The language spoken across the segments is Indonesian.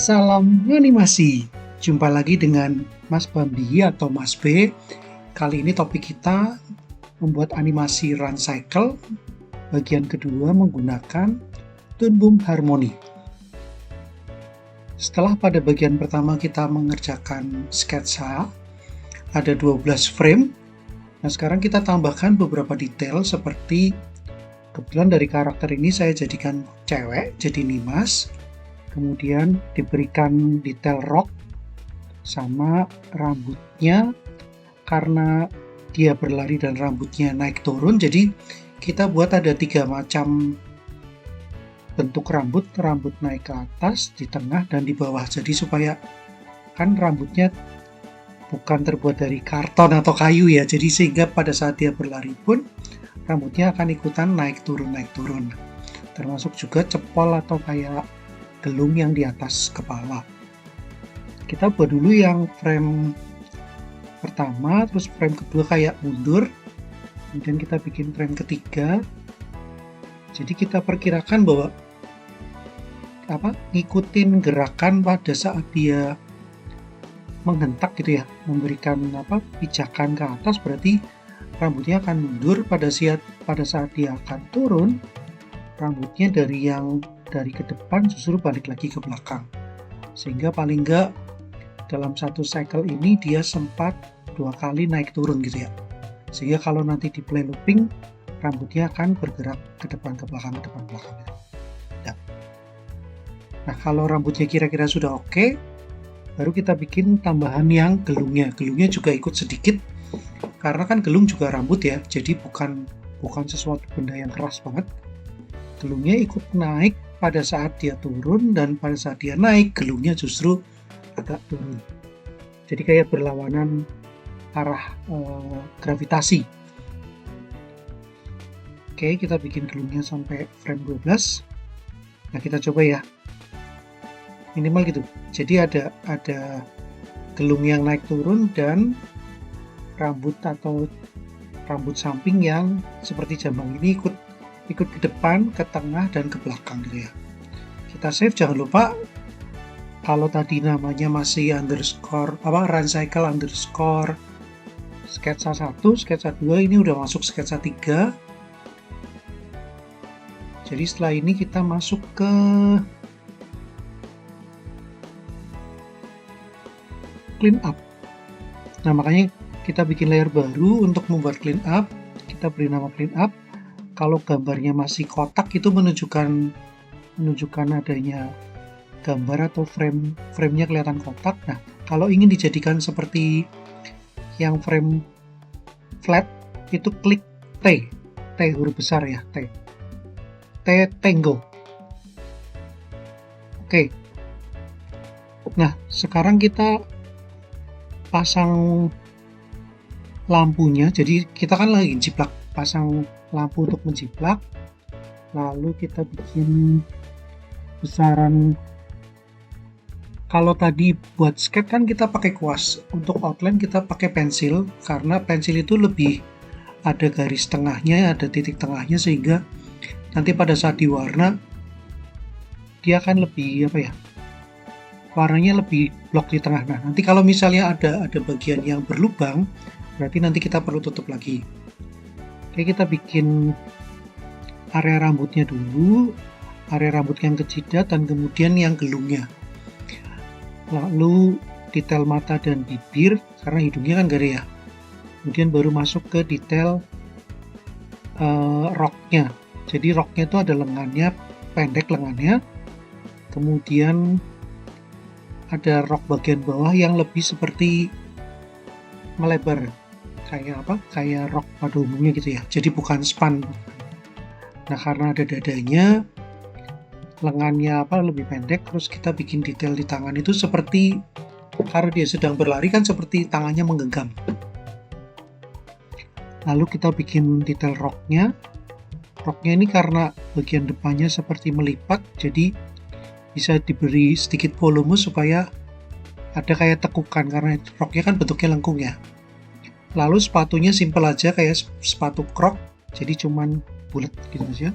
Salam animasi. Jumpa lagi dengan Mas Bambi atau Mas B. Kali ini topik kita membuat animasi Run Cycle bagian kedua menggunakan Toon Boom Harmony. Setelah pada bagian pertama kita mengerjakan sketsa, ada 12 frame. Nah, sekarang kita tambahkan beberapa detail seperti kebetulan dari karakter ini saya jadikan cewek, jadi Nimas. Kemudian diberikan detail rok sama rambutnya, karena dia berlari dan rambutnya naik turun, jadi kita buat ada 3 macam bentuk rambut naik ke atas, di tengah, dan di bawah. Jadi supaya kan rambutnya bukan terbuat dari karton atau kayu ya, jadi sehingga pada saat dia berlari pun rambutnya akan ikutan naik turun. Termasuk juga cepol atau kayak gelung yang di atas kepala. Kita buat dulu yang frame pertama, terus frame kedua kayak mundur, kemudian kita bikin frame ketiga. Jadi kita perkirakan bahwa ngikutin gerakan pada saat dia menghentak gitu ya, memberikan pijakan ke atas, berarti rambutnya akan mundur. Pada saat dia akan turun, rambutnya dari ke depan justru balik lagi ke belakang, sehingga paling enggak dalam satu cycle ini dia sempat 2 kali naik turun gitu ya, sehingga kalau nanti di play looping rambutnya akan bergerak ke depan ke belakang ya. Nah, kalau rambutnya kira-kira sudah oke, baru kita bikin tambahan yang gelungnya juga ikut sedikit, karena kan gelung juga rambut ya, jadi bukan sesuatu benda yang keras banget. Gelungnya ikut naik pada saat dia turun, dan pada saat dia naik, gelungnya justru agak turun. Jadi kayak berlawanan arah gravitasi. Oke, kita bikin gelungnya sampai frame 12. Nah, kita coba ya. Minimal gitu. Jadi ada gelung yang naik turun dan rambut atau rambut samping yang seperti jambang ini ikut ke depan, ke tengah, dan ke belakang gitu ya. Kita save. Jangan lupa kalau tadi namanya masih run cycle underscore sketsa 1, sketsa 2, ini udah masuk sketsa 3. Jadi setelah ini kita masuk ke clean up. Nah, makanya kita bikin layer baru untuk membuat clean up. Kita beri nama clean up. Kalau gambarnya masih kotak, itu menunjukkan adanya gambar atau frame-nya kelihatan kotak. Nah, kalau ingin dijadikan seperti yang frame flat, itu klik T huruf besar ya, T Tango. Oke. Nah, sekarang kita pasang lampunya. Jadi kita kan lagi jiplak, pasang lampu untuk menjiplak, lalu kita bikin besaran. Kalau tadi buat sketch kan kita pakai kuas, untuk outline kita pakai pensil, karena pensil itu lebih ada garis tengahnya, ada titik tengahnya, sehingga nanti pada saat diwarna dia akan lebih warnanya lebih blok di tengah. Nah, nanti kalau misalnya ada bagian yang berlubang, berarti nanti kita perlu tutup lagi. Oke, kita bikin area rambutnya dulu, area rambut yang ke jidat, dan kemudian yang gelungnya. Lalu detail mata dan bibir, karena hidungnya kan gak ada ya. Kemudian baru masuk ke detail roknya. Jadi roknya itu ada lengannya, pendek lengannya. Kemudian ada rok bagian bawah yang lebih seperti melebar, kayak rok pada umumnya gitu ya, jadi bukan span. Nah, karena ada dadanya, lengannya lebih pendek, terus kita bikin detail di tangan itu seperti, karena dia sedang berlari kan seperti tangannya menggenggam. Lalu kita bikin detail roknya ini karena bagian depannya seperti melipat, jadi bisa diberi sedikit volume supaya ada kayak tekukan, karena roknya kan bentuknya lengkung ya. Lalu sepatunya simple aja kayak sepatu krok, jadi cuman bulat gitu aja.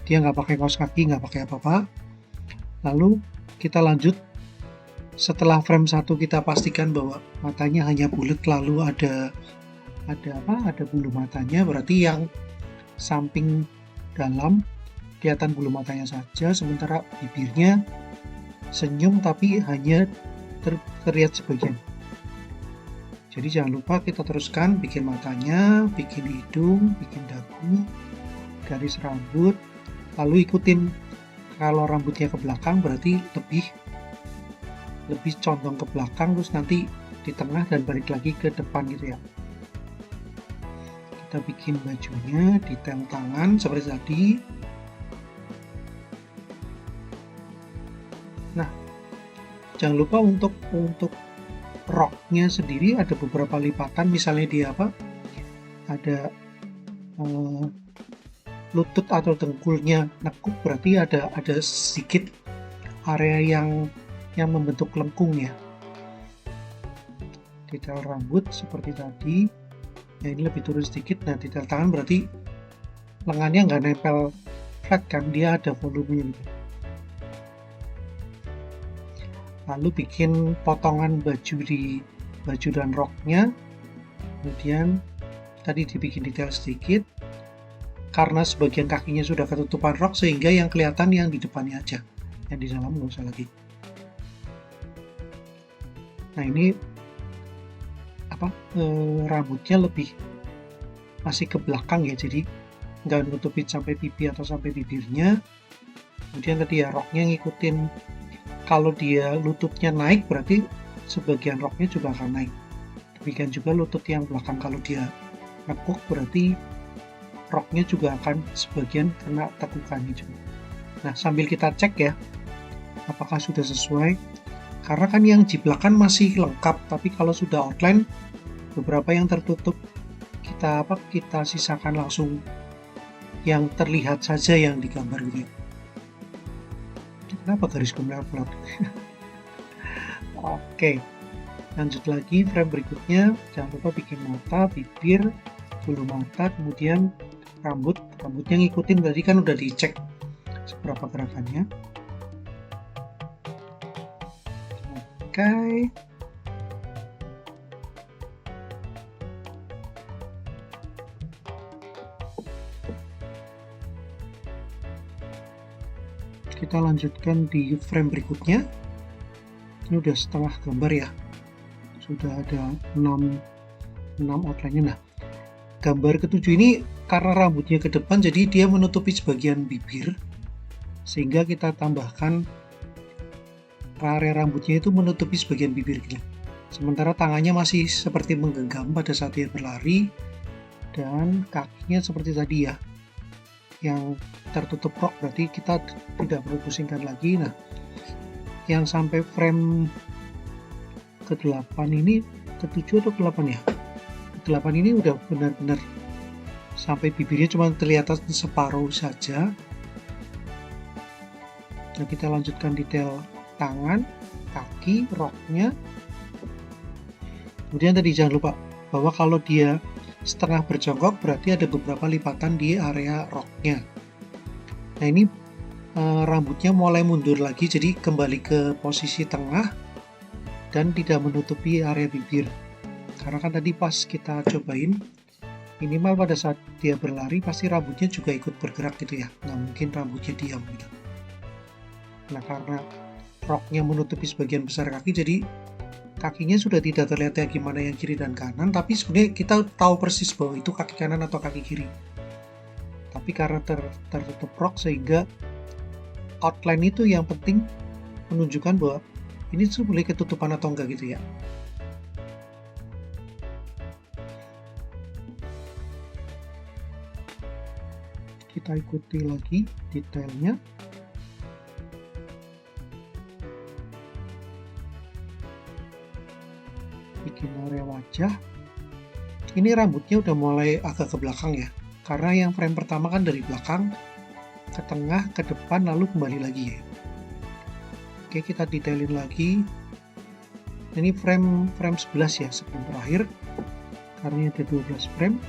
Dia nggak pakai kaos kaki, nggak pakai apa-apa. Lalu kita lanjut Setelah frame 1 kita pastikan bahwa matanya hanya bulat, lalu ada bulu matanya, berarti yang samping dalam kelihatan bulu matanya saja, sementara bibirnya senyum tapi hanya terlihat sebagian. Jadi jangan lupa kita teruskan bikin matanya, bikin hidung, bikin dagu, garis rambut, lalu ikutin. Kalau rambutnya ke belakang berarti lebih condong ke belakang, terus nanti di tengah dan balik lagi ke depan gitu ya. Kita bikin bajunya, detail tangan seperti tadi. Nah, jangan lupa untuk roknya sendiri ada beberapa lipatan, misalnya dia ada lutut atau dengkulnya nekuk, berarti ada sedikit area yang membentuk lengkung ya. Detail rambut seperti tadi ya, ini lebih turun sedikit. Nah, detail tangan berarti lengannya nggak nempel flat kan, dia ada volumenya gitu. Lalu bikin potongan baju dan roknya, kemudian tadi dibikin detail sedikit karena sebagian kakinya sudah ketutupan rok, sehingga yang kelihatan yang di depannya aja, yang di dalam nggak usah lagi. Nah, ini rambutnya masih ke belakang ya, jadi nggak nutupin sampai pipi atau sampai bibirnya. Kemudian tadi ya, roknya ngikutin, kalau dia lututnya naik berarti sebagian roknya juga akan naik. Demikian juga lutut yang belakang, kalau dia nekuk berarti roknya juga akan sebagian kena tekukannya juga. Nah, sambil kita cek ya apakah sudah sesuai, karena kan yang jiplak kan masih lengkap, tapi kalau sudah outline beberapa yang tertutup kita sisakan langsung yang terlihat saja yang digambar gitu ya. Kenapa garisku meleot-leot? Oke, lanjut lagi frame berikutnya. Jangan lupa bikin mata, bibir, bulu mata, kemudian rambutnya ngikutin, tadi kan udah dicek seberapa gerakannya. Oke. Kita lanjutkan di frame berikutnya. Ini udah setengah gambar ya, sudah ada 6 outline-nya. Nah, gambar ketujuh ini karena rambutnya ke depan, jadi dia menutupi sebagian bibir, sehingga kita tambahkan area rambutnya itu menutupi sebagian bibir gitu. Sementara tangannya masih seperti menggenggam pada saat dia berlari, dan kakinya seperti tadi ya, yang tertutup rok, berarti kita tidak perlu pusingkan lagi. Nah, yang sampai frame ke-8 ini, ke-7 atau ke-8 ya? Ke-8 ini udah benar-benar sampai bibirnya cuma terlihat separuh saja. Nah, kita lanjutkan detail tangan, kaki, roknya. Kemudian tadi jangan lupa bahwa kalau dia setengah berjongkok berarti ada beberapa lipatan di area roknya. Nah, ini rambutnya mulai mundur lagi, jadi kembali ke posisi tengah dan tidak menutupi area bibir. Karena kan tadi pas kita cobain, minimal pada saat dia berlari pasti rambutnya juga ikut bergerak gitu ya, nggak mungkin rambutnya diam gitu. Nah, karena roknya menutupi sebagian besar kaki, jadi kakinya sudah tidak terlihat ya gimana yang kiri dan kanan, tapi sebenarnya kita tahu persis bahwa itu kaki kanan atau kaki kiri. Tapi karena tertutup rok, sehingga outline itu yang penting menunjukkan bahwa ini sebenarnya ketutupan atau enggak gitu ya. Kita ikuti lagi detailnya. Bikin area wajah. Ini rambutnya udah mulai agak ke belakang ya, karena yang frame pertama kan dari belakang ke tengah, ke depan, lalu kembali lagi ya. Oke, kita detailin lagi. Ini frame 11 ya, sebelum terakhir, karena ada 12 frame,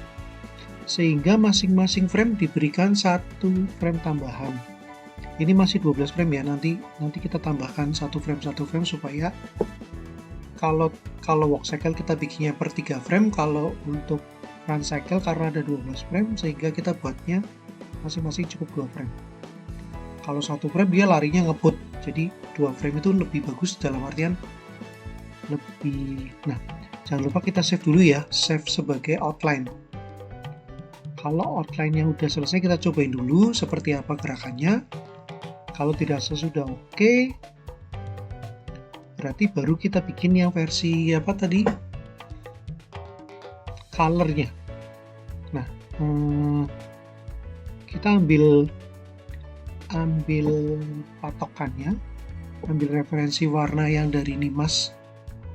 sehingga masing-masing frame diberikan 1 frame tambahan. Ini masih 12 frame ya, nanti kita tambahkan satu frame supaya kalau walk cycle kita bikinnya per 3 frame, kalau untuk run cycle karena ada 12 frame sehingga kita buatnya masing-masing cukup 2 frame. Kalau satu frame dia larinya ngebut, jadi 2 frame itu lebih bagus dalam artian lebih. Nah, jangan lupa kita save dulu ya, save sebagai outline. Kalau outline-nya udah selesai, kita cobain dulu seperti apa gerakannya. Kalau tidak sudah oke, berarti baru kita bikin yang versi apa tadi, color-nya. Nah, kita ambil patokannya, ambil referensi warna yang dari Nimas,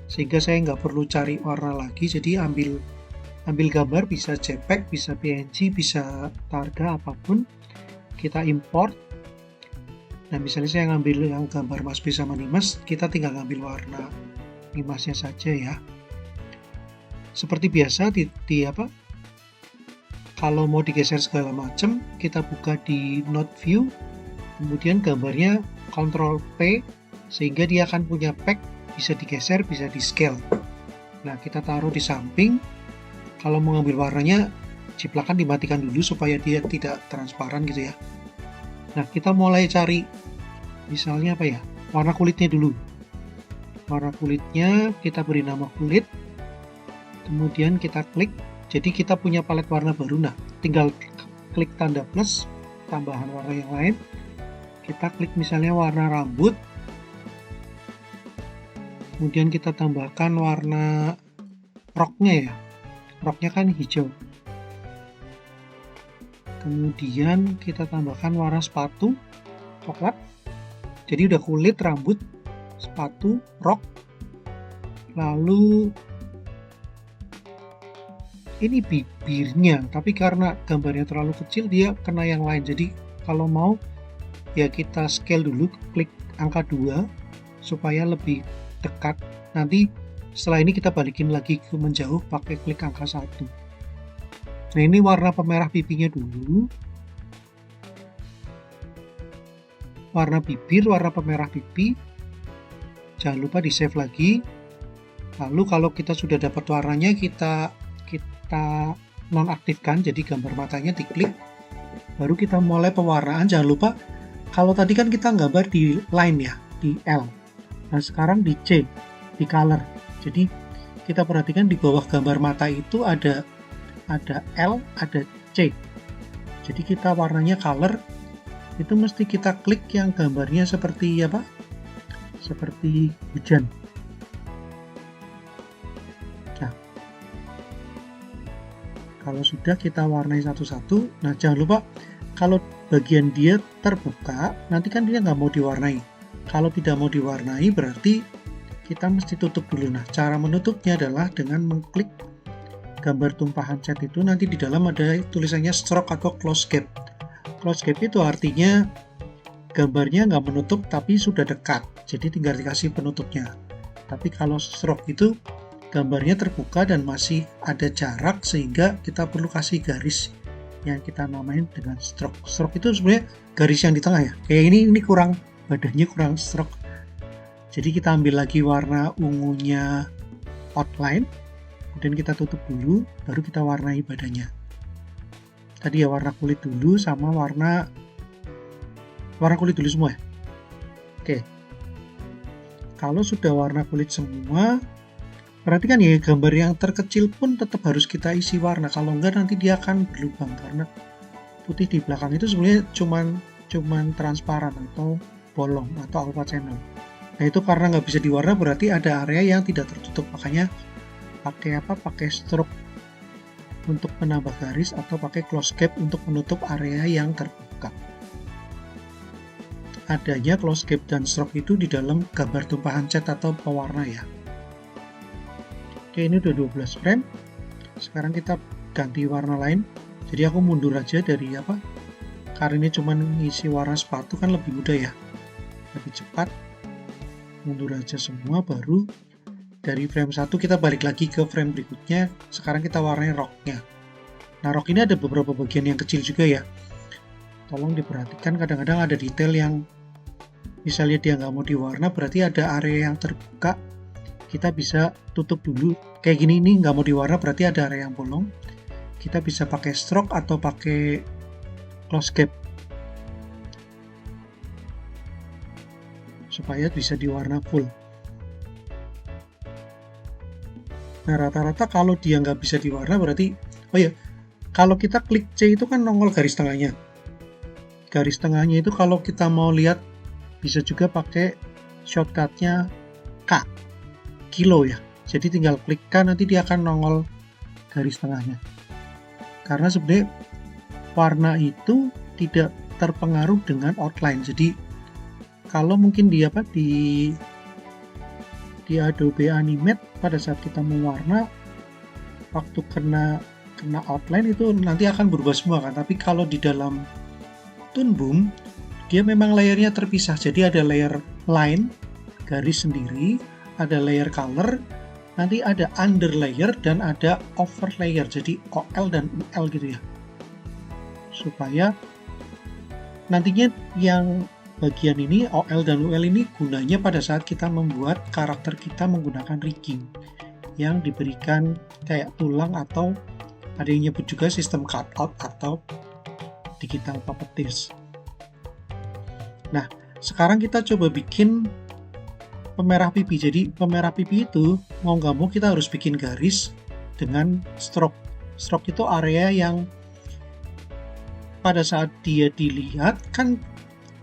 sehingga saya nggak perlu cari warna lagi. Jadi ambil gambar, bisa JPEG, bisa PNG, bisa Targa, apapun, kita import. Nah, misalnya saya ngambil yang gambar Mas B sama Nimas, kita tinggal ngambil warna Nimasnya saja ya. Seperti biasa kalau mau digeser segala macam, kita buka di Node View, kemudian gambarnya Ctrl P, sehingga dia akan punya pack, bisa digeser, bisa di scale. Nah, kita taruh di samping. Kalau mau ngambil warnanya, ciplakan dimatikan dulu supaya dia tidak transparan gitu ya. Nah, kita mulai cari misalnya apa ya, warna kulitnya dulu. Warna kulitnya kita beri nama kulit, kemudian kita klik, jadi kita punya palet warna baru. Nah, tinggal klik tanda plus, tambahan warna yang lain. Kita klik misalnya warna rambut, kemudian kita tambahkan warna roknya ya, roknya kan hijau. Kemudian kita tambahkan warna sepatu coklat. Jadi udah kulit, rambut, sepatu, rok. Lalu ini bibirnya, tapi karena gambarnya terlalu kecil dia kena yang lain. Jadi kalau mau ya kita scale dulu, klik angka 2 supaya lebih dekat. Nanti setelah ini kita balikin lagi ke menjauh pakai klik angka 1. Nah, ini warna pemerah pipinya dulu. Warna bibir, warna pemerah pipi. Jangan lupa di save lagi. Lalu kalau kita sudah dapat warnanya, kita nonaktifkan, jadi gambar matanya diklik. Baru kita mulai pewarnaan. Jangan lupa, kalau tadi kan kita gambar di line ya, di L. Nah, sekarang di C, di color. Jadi kita perhatikan di bawah gambar mata itu ada L, ada C. Jadi kita warnanya color, itu mesti kita klik yang gambarnya seperti apa? Seperti hujan. Nah, kalau sudah kita warnai satu-satu. Nah, jangan lupa kalau bagian dia terbuka, nanti kan dia nggak mau diwarnai. Kalau tidak mau diwarnai berarti kita mesti tutup dulu. Nah, cara menutupnya adalah dengan mengklik gambar tumpahan cat itu. Nanti di dalam ada tulisannya stroke atau close gap. Close gap itu artinya gambarnya nggak menutup tapi sudah dekat, jadi tinggal dikasih penutupnya. Tapi kalau stroke itu gambarnya terbuka dan masih ada jarak, sehingga kita perlu kasih garis yang kita namain dengan stroke. Stroke itu sebenarnya garis yang di tengah ya. Kayak ini kurang, badannya kurang stroke. Jadi kita ambil lagi warna ungunya outline, kemudian kita tutup dulu, baru kita warnai badannya. Tadi ya warna kulit dulu sama warna kulit dulu semua ya. Oke. Kalau sudah warna kulit semua, perhatikan ya, gambar yang terkecil pun tetap harus kita isi warna. Kalau enggak nanti dia akan berlubang, karena putih di belakang itu sebenarnya cuman transparan atau bolong atau alpha channel. Nah, itu karena nggak bisa diwarna berarti ada area yang tidak tertutup. Makanya pakai stroke untuk menambah garis atau pakai close gap untuk menutup area yang terbuka. Adanya close gap dan stroke itu di dalam gambar tumpahan cat atau pewarna ya. Oke, ini udah 12 frame. Sekarang kita ganti warna lain. Jadi aku mundur aja dari karena ini cuma ngisi warna sepatu kan lebih mudah ya, lebih cepat. Mundur aja semua, baru dari frame 1 kita balik lagi ke frame berikutnya. Sekarang kita warnai roknya. Nah, rok ini ada beberapa bagian yang kecil juga ya. tolong diperhatikan, kadang-kadang ada detail yang misalnya dia nggak mau diwarna, berarti ada area yang terbuka, kita bisa tutup dulu. Kayak gini, ini nggak mau diwarna, berarti ada area yang bolong. Kita bisa pakai stroke atau pakai close gap supaya bisa diwarna full. Nah, rata-rata kalau dia nggak bisa diwarna berarti, oh ya, kalau kita klik C itu kan nongol garis tengahnya. Garis tengahnya itu kalau kita mau lihat bisa juga pakai shortcutnya K, kilo ya. Jadi tinggal klik K, nanti dia akan nongol garis tengahnya. Karena sebenarnya warna itu tidak terpengaruh dengan outline. Jadi kalau mungkin di Adobe Animate pada saat kita mewarna, waktu kena outline itu nanti akan berubah semua kan. Tapi kalau di dalam Toon Boom, dia memang layernya terpisah. Jadi ada layer line, garis sendiri, ada layer color, nanti ada under layer dan ada over layer. Jadi OL dan UL gitu ya. Supaya nantinya yang bagian ini, OL dan UL ini gunanya pada saat kita membuat karakter kita menggunakan rigging yang diberikan kayak tulang, atau ada yang nyebut juga sistem cutout atau digital puppeteers. Nah, sekarang kita coba bikin pemerah pipi. Jadi pemerah pipi itu mau nggak mau kita harus bikin garis dengan stroke. Stroke itu area yang pada saat dia dilihat kan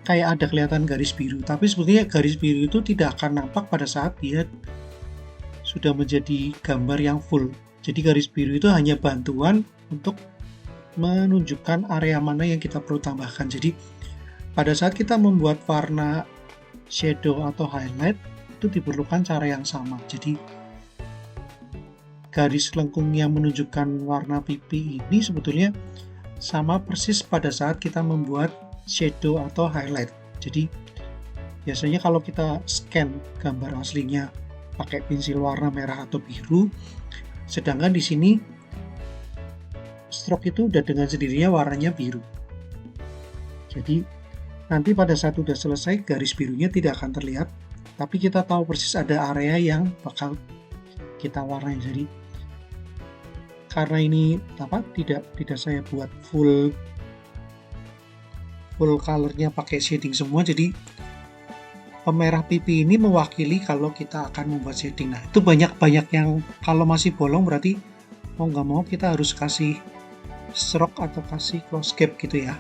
kayak ada kelihatan garis biru, tapi sebetulnya garis biru itu tidak akan nampak pada saat dia sudah menjadi gambar yang full. Jadi garis biru itu hanya bantuan untuk menunjukkan area mana yang kita perlu tambahkan. Jadi pada saat kita membuat warna shadow atau highlight itu diperlukan cara yang sama. Jadi garis lengkung yang menunjukkan warna pipi ini sebetulnya sama persis pada saat kita membuat shadow atau highlight. Jadi biasanya kalau kita scan gambar aslinya pakai pensil warna merah atau biru, sedangkan di sini stroke itu udah dengan sendirinya warnanya biru. Jadi nanti pada saat udah selesai garis birunya tidak akan terlihat, tapi kita tahu persis ada area yang bakal kita warnai. Jadi karena ini tidak saya buat full colornya pakai shading semua, jadi pemerah pipi ini mewakili kalau kita akan membuat shading. Nah, itu banyak yang kalau masih bolong berarti mau nggak mau kita harus kasih stroke atau kasih close gap gitu ya.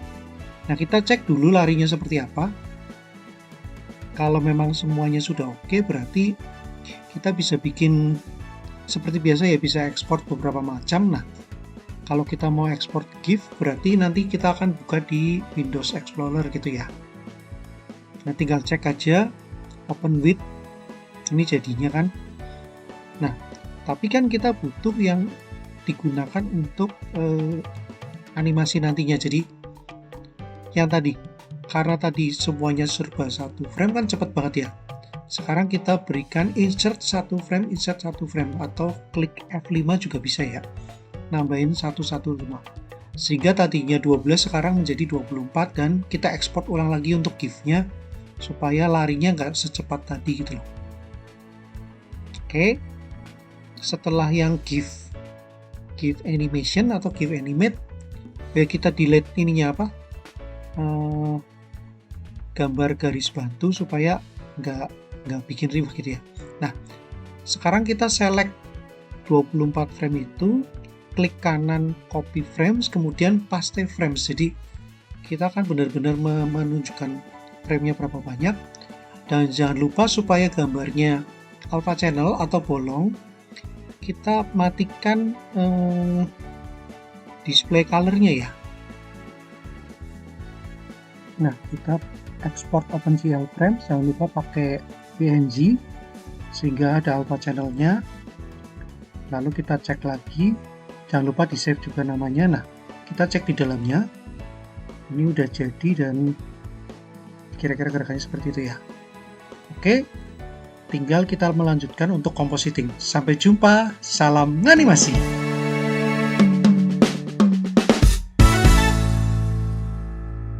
Nah, kita cek dulu larinya seperti apa. Kalau memang semuanya sudah oke, berarti kita bisa bikin seperti biasa ya, bisa ekspor beberapa macam. Nah, kalau kita mau ekspor GIF, berarti nanti kita akan buka di Windows Explorer gitu ya. Nah, tinggal cek aja, open with, ini jadinya kan. Nah, tapi kan kita butuh yang digunakan untuk animasi nantinya. Jadi, yang tadi, karena tadi semuanya serba satu frame kan cepet banget ya. Sekarang kita berikan insert satu frame, atau klik F5 juga bisa ya. Nambahin 115 sehingga tadinya 12 sekarang menjadi 24, dan kita ekspor ulang lagi untuk GIF-nya supaya larinya nggak secepat tadi gitu loh. Oke, setelah yang GIF animation atau GIF animate, ya kita delete ininya gambar garis bantu supaya nggak bikin ribet gitu ya. Nah, sekarang kita select 24 frame itu, klik kanan copy frames, kemudian paste frames. Jadi kita akan benar-benar menunjukkan framenya berapa banyak. Dan jangan lupa supaya gambarnya alpha channel atau bolong, kita matikan display colornya ya. Nah, kita export OpenCL frame, jangan lupa pakai PNG sehingga ada alpha channelnya. Lalu kita cek lagi, jangan lupa di save juga namanya. Nah, kita cek di dalamnya, ini udah jadi dan kira-kira gerakannya seperti itu ya. Oke, tinggal kita melanjutkan untuk compositing. Sampai jumpa, salam animasi.